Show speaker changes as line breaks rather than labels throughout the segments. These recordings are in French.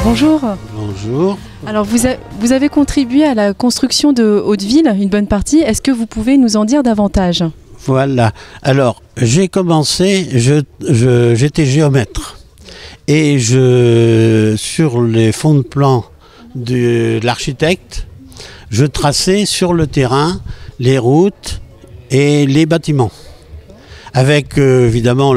Bonjour.
Bonjour.
Alors vous avez contribué à la construction de Hauteville, une bonne partie. Est-ce que vous pouvez nous en dire davantage?
Voilà. Alors j'ai commencé, j'étais géomètre et sur les fonds de plan de l'architecte, je traçais sur le terrain les routes et les bâtiments. Avec évidemment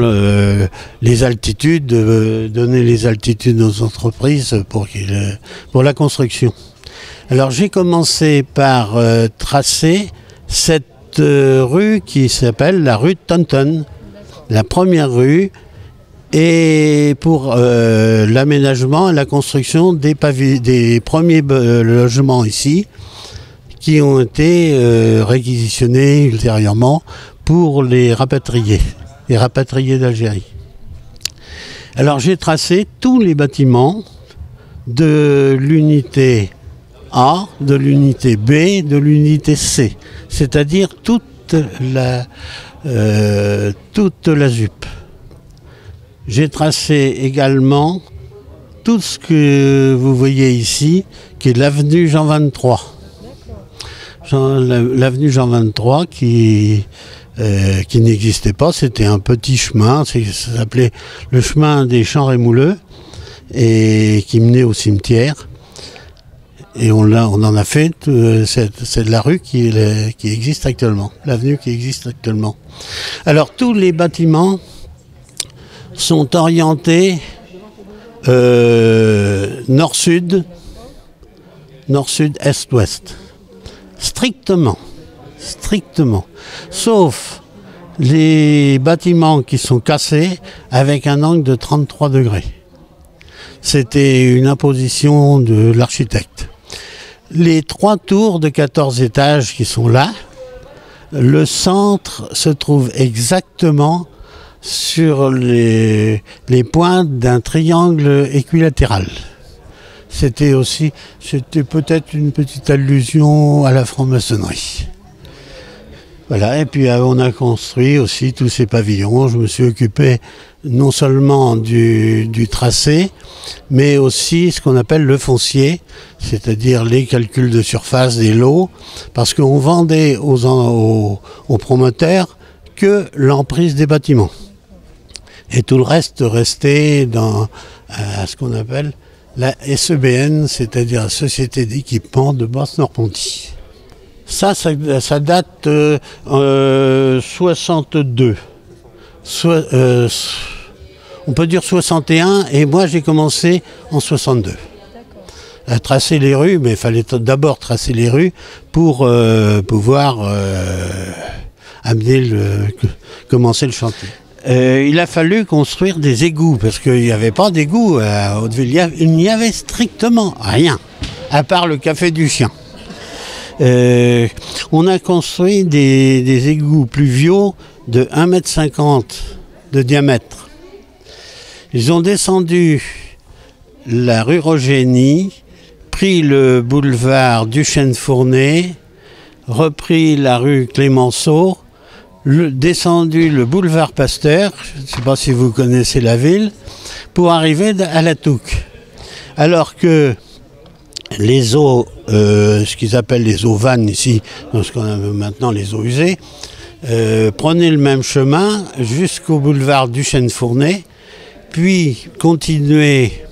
les altitudes, donner les altitudes aux entreprises pour la construction. Alors j'ai commencé par tracer cette rue qui s'appelle la rue de Taunton, la première rue, et pour l'aménagement et la construction des premiers logements ici, qui ont été réquisitionnés ultérieurement pour les rapatriés d'Algérie. Alors j'ai tracé tous les bâtiments de l'unité A, de l'unité B, de l'unité C, c'est-à-dire toute la ZUP. J'ai tracé également tout ce que vous voyez ici, qui est l'avenue Jean 23. L'avenue Jean 23 qui n'existait pas, c'était un petit chemin, ça s'appelait le chemin des Champs Rémouleux et qui menait au cimetière. Et on en a fait, c'est la rue qui existe actuellement, l'avenue qui existe actuellement. Alors tous les bâtiments sont orientés nord-sud, nord-sud, est-ouest. Strictement, sauf les bâtiments qui sont cassés avec un angle de 33 degrés. C'était une imposition de l'architecte. Les 3 tours de 14 étages qui sont là, le centre se trouve exactement sur les pointes d'un triangle équilatéral. C'était peut-être une petite allusion à la franc-maçonnerie. Voilà, et puis on a construit aussi tous ces pavillons. Je me suis occupé non seulement du tracé, mais aussi ce qu'on appelle le foncier, c'est-à-dire les calculs de surface des lots, parce qu'on vendait aux promoteurs que l'emprise des bâtiments. Et tout le reste restait à ce qu'on appelle la SEBN, c'est-à-dire la Société d'équipement de Basse-Nord-Ponty. Ça date 62. On peut dire 61, et moi j'ai commencé en 62. À tracer les rues, mais il fallait d'abord tracer les rues pour pouvoir commencer le chantier. Il a fallu construire des égouts, parce qu'il n'y avait pas d'égouts à Hauteville. Il n'y avait strictement rien, à part le café du chien. On a construit des égouts pluviaux de 1,50 m de diamètre. Ils ont descendu la rue Rogénie, pris le boulevard Duchesne-Fournet, repris la rue Clémenceau, descendu le boulevard Pasteur, je ne sais pas si vous connaissez la ville, pour arriver à la Touques. Alors que les eaux, ce qu'ils appellent les eaux vannes ici, ce qu'on a maintenant les eaux usées, prenaient le même chemin jusqu'au boulevard Duchesne-Fournet, puis continuaient,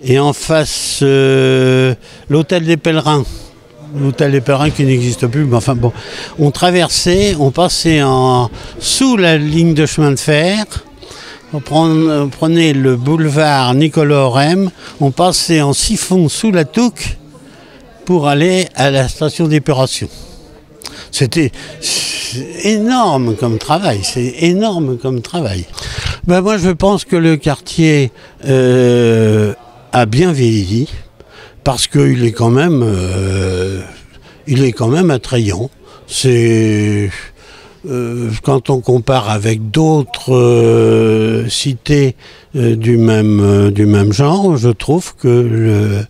et en face l'hôtel des Pèlerins. L'hôtel des Pèlerins qui n'existe plus, mais enfin bon, on traversait, on passait sous la ligne de chemin de fer, on prenait le boulevard Nicolas-Aurem, on passait en siphon sous la Touques pour aller à la station d'épuration. C'était énorme comme travail, c'est énorme comme travail. Ben moi je pense que le quartier a bien vieilli, parce qu'il est quand même attrayant. C'est quand on compare avec d'autres cités du même genre, je trouve que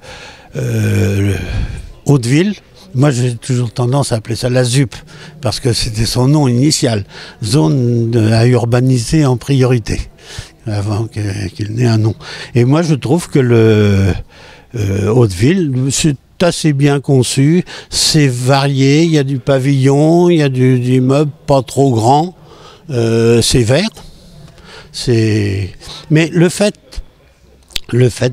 Hauteville, moi j'ai toujours tendance à appeler ça la ZUP, parce que c'était son nom initial, zone à urbaniser en priorité. avant qu'il n'ait un nom. Et moi, je trouve que le Hauteville, c'est assez bien conçu, c'est varié, il y a du pavillon, il y a du immeuble pas trop grand, c'est vert. Mais le fait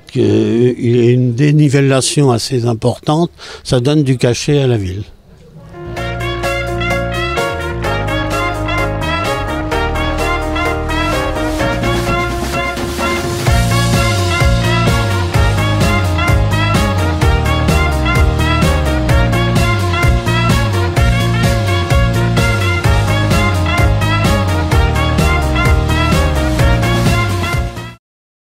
qu'il y ait une dénivellation assez importante, ça donne du cachet à la ville.